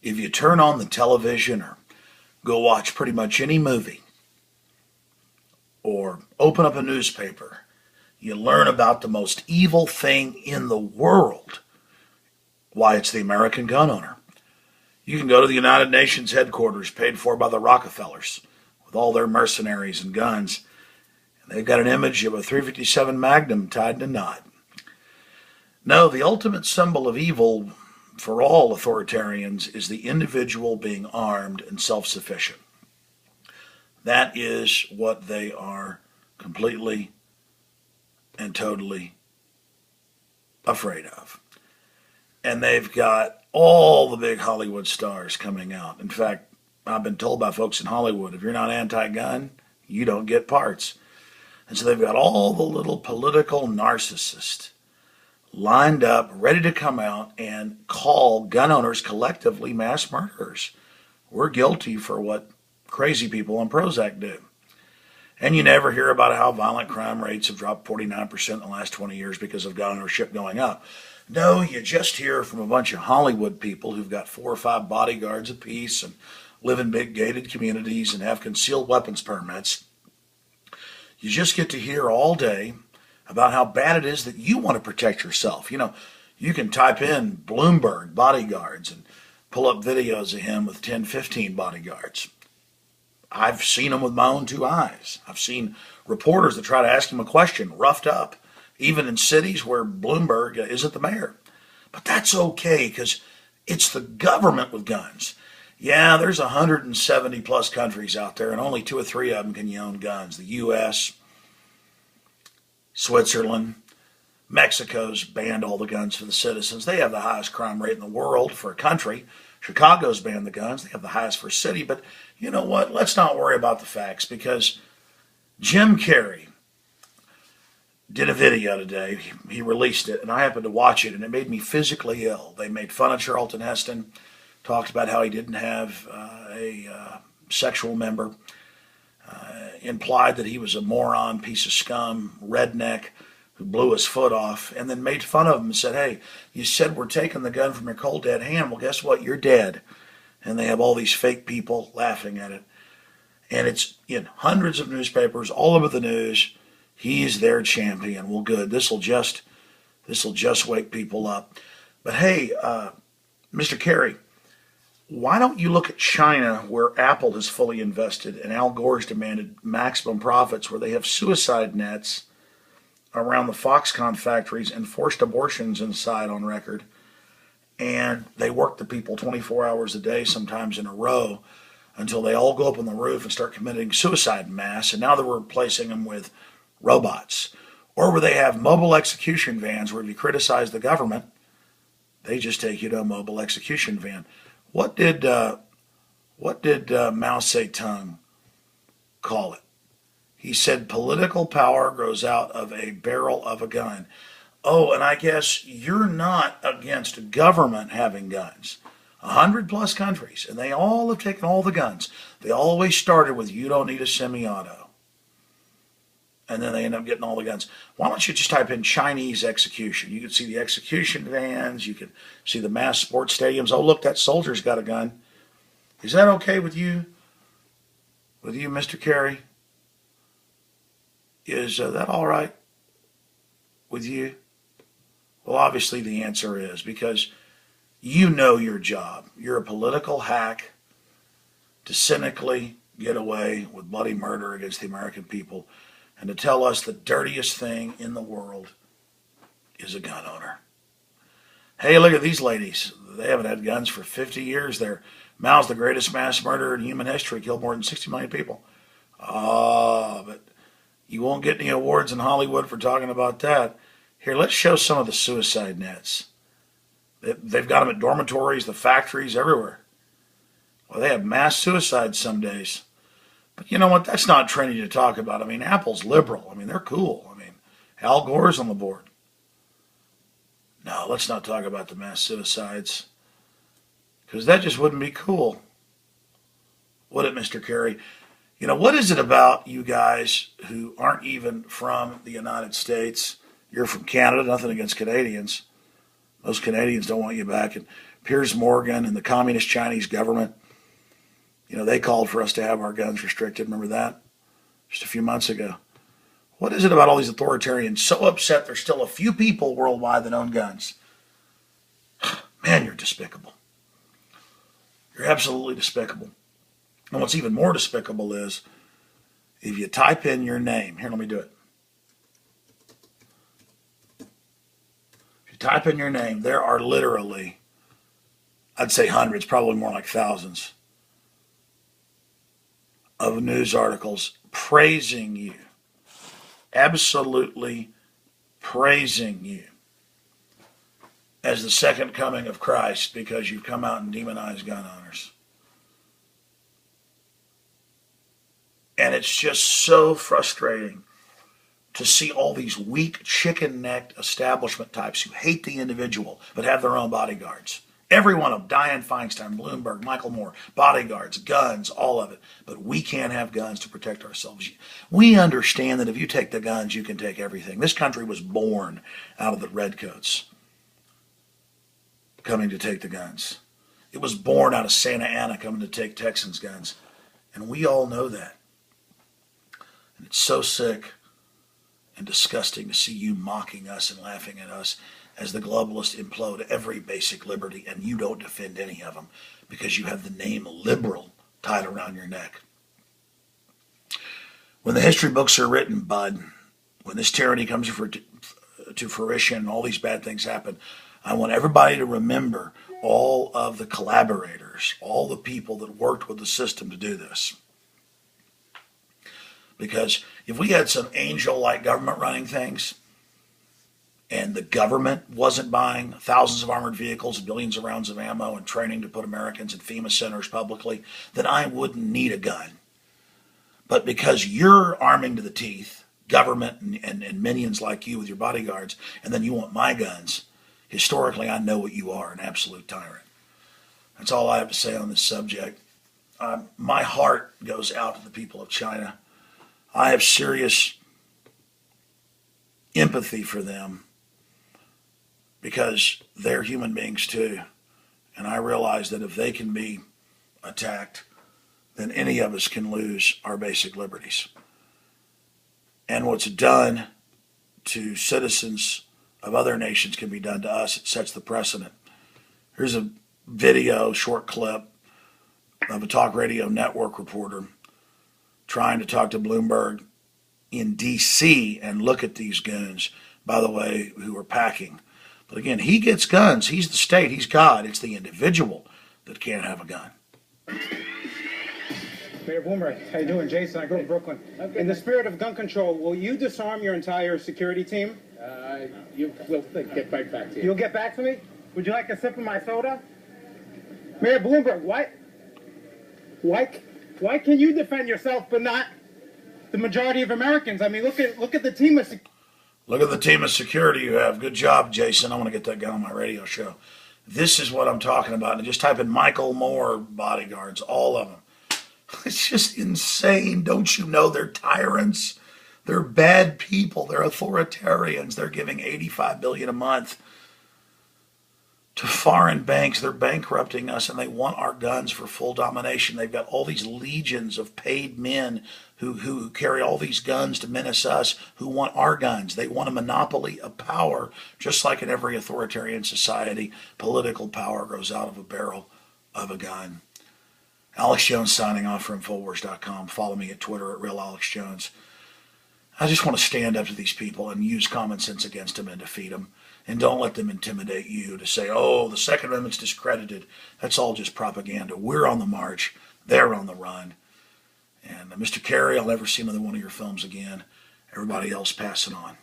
If you turn on the television or go watch pretty much any movie or open up a newspaper, you learn about the most evil thing in the world. Why, it's the American gun owner. You can go to the United Nations headquarters paid for by the Rockefellers with all their mercenaries and guns. And they've got an image of a 357 Magnum tied in a knot. No, the ultimate symbol of evil for all authoritarians is the individual being armed and self-sufficient. That is what they are completely and totally afraid of. And they've got all the big Hollywood stars coming out. In fact, I've been told by folks in Hollywood, if you're not anti-gun, you don't get parts. And so they've got all the little political narcissists lined up, ready to come out and call gun owners collectively mass murderers. We're guilty for what crazy people on Prozac do. And you never hear about how violent crime rates have dropped 49% in the last 20 years because of gun ownership going up. No, you just hear from a bunch of Hollywood people who've got 4 or 5 bodyguards apiece and live in big gated communities and have concealed weapons permits. You just get to hear all day about how bad it is that you want to protect yourself. You know, you can type in Bloomberg bodyguards and pull up videos of him with 10, 15 bodyguards. I've seen them with my own 2 eyes. I've seen reporters that try to ask him a question roughed up, even in cities where Bloomberg isn't the mayor. But that's okay because it's the government with guns. Yeah, there's 170 plus countries out there and only 2 or 3 of them can you own guns. The U.S., Switzerland, Mexico's banned all the guns for the citizens. They have the highest crime rate in the world for a country. Chicago's banned the guns. They have the highest for a city. But you know what? Let's not worry about the facts because Jim Carrey did a video today. He released it, and I happened to watch it, and it made me physically ill. They made fun of Charlton Heston, talked about how he didn't have a sexual member, implied that he was a moron, piece of scum, redneck who blew his foot off, and then made fun of him and said, hey, you said we're taking the gun from your cold dead hand. Well, guess what? You're dead. And they have all these fake people laughing at it. And it's in hundreds of newspapers all over the news. He's their champion. Well, good. This will just wake people up. But hey, Mr. Carrey, why don't you look at China, where Apple has fully invested and Al Gore's demanded maximum profits, where they have suicide nets around the Foxconn factories and forced abortions inside on record. And they work the people 24 hours a day, sometimes in a row, until they all go up on the roof and start committing suicide en masse. And now they're replacing them with robots. Or where they have mobile execution vans where if you criticize the government, they just take you to a mobile execution van. What did Mao Zedong call it? He said political power grows out of a barrel of a gun. Oh, and I guess you're not against government having guns. 100 plus countries, and they all have taken all the guns. They always started with you don't need a semi-auto. And then they end up getting all the guns. Why don't you just type in Chinese execution? You can see the execution vans. You can see the mass sports stadiums. Oh, look, that soldier's got a gun. Is that okay with you? With you, Mr. Carrey? Is that all right with you? Well, obviously the answer is, because you know your job. You're a political hack to cynically get away with bloody murder against the American people and to tell us the dirtiest thing in the world is a gun owner. Hey, look at these ladies. They haven't had guns for 50 years. Mao's the greatest mass murderer in human history, killed more than 60 million people. But you won't get any awards in Hollywood for talking about that. Here, let's show some of the suicide nets. They've got them at dormitories, the factories, everywhere. Well, they have mass suicides some days. But you know what? That's not trendy to talk about. I mean, Apple's liberal. I mean, they're cool. I mean, Al Gore's on the board. No, let's not talk about the mass suicides, because that just wouldn't be cool. Would it, Mr. Carrey? You know, what is it about you guys who aren't even from the United States? You're from Canada, nothing against Canadians. Most Canadians don't want you back. And Piers Morgan and the communist Chinese government, they called for us to have our guns restricted. Remember that? Just a few months ago. What is it about all these authoritarians so upset there's still a few people worldwide that own guns? Man, you're despicable. You're absolutely despicable. And what's even more despicable is if you type in your name. Here, let me do it. If you type in your name, there are literally, I'd say hundreds, probably more like thousands, of news articles praising you, absolutely praising you as the second coming of Christ because you've come out and demonized gun owners. And it's just so frustrating to see all these weak, chicken-necked establishment types who hate the individual but have their own bodyguards. Every one of them, Dianne Feinstein, Bloomberg, Michael Moore, bodyguards, guns, all of it. But we can't have guns to protect ourselves. We understand that if you take the guns, you can take everything. This country was born out of the redcoats coming to take the guns. It was born out of Santa Ana coming to take Texans' guns. And we all know that. And it's so sick and disgusting to see you mocking us and laughing at us as the globalists implode every basic liberty, and you don't defend any of them because you have the name liberal tied around your neck. When the history books are written, bud, when this tyranny comes to fruition and all these bad things happen, I want everybody to remember all of the collaborators, all the people that worked with the system to do this. Because if we had some angel-like government running things, and the government wasn't buying thousands of armored vehicles, billions of rounds of ammo, and training to put Americans in FEMA centers publicly, then I wouldn't need a gun. But because you're arming to the teeth, government and minions like you with your bodyguards, and then you want my guns, historically I know what you are, an absolute tyrant. That's all I have to say on this subject. My heart goes out to the people of China. I have serious empathy for them, because they're human beings too. And I realize that if they can be attacked, then any of us can lose our basic liberties. And what's done to citizens of other nations can be done to us. It sets the precedent. Here's a video, short clip, of a talk radio network reporter trying to talk to Bloomberg in D.C. and look at these goons, by the way, who are packing. But again, he gets guns. He's the state. He's God. It's the individual that can't have a gun. Mayor Bloomberg, how you doing? Jason, I grew up in Brooklyn. In the spirit of gun control, will you disarm your entire security team? We'll get right back to you. You'll get back to me? Would you like a sip of my soda? Mayor Bloomberg, why can you defend yourself but not the majority of Americans? I mean, look at the team of Look at the team of security you have. Good job, Jason. I want to get that guy on my radio show. This is what I'm talking about. And just type in Michael Moore bodyguards, all of them. It's just insane. Don't you know they're tyrants? They're bad people. They're authoritarians. They're giving $85 billion a month to foreign banks. They're bankrupting us, and they want our guns for full domination. They've got all these legions of paid men who carry all these guns to menace us, who want our guns. They want a monopoly of power, just like in every authoritarian society. Political power grows out of a barrel of a gun. Alex Jones signing off from Infowars.com. Follow me at Twitter at RealAlexJones. I just want to stand up to these people and use common sense against them and defeat them. And don't let them intimidate you to say, oh, the Second Amendment's discredited. That's all just propaganda. We're on the march. They're on the run. And Mr. Carrey, I'll never see another one of your films again. Everybody else, pass it on.